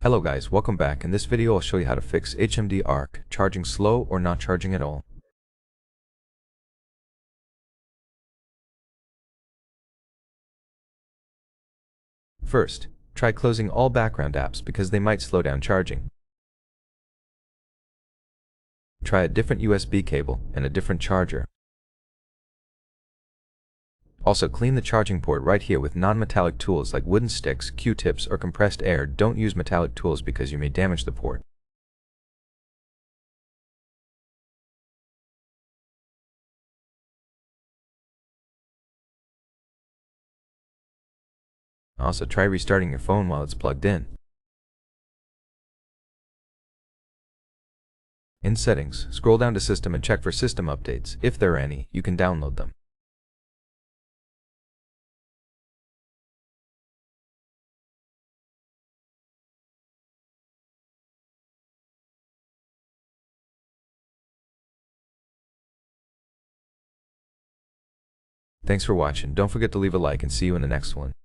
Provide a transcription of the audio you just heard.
Hello guys, welcome back. In this video I'll show you how to fix HMD Arc, charging slow or not charging at all. First, try closing all background apps because they might slow down charging. Try a different USB cable and a different charger. Also clean the charging port right here with non-metallic tools like wooden sticks, Q-tips, or compressed air. Don't use metallic tools because you may damage the port. Also try restarting your phone while it's plugged in. In Settings, scroll down to System and check for system updates. If there are any, you can download them. Thanks for watching. Don't forget to leave a like and see you in the next one.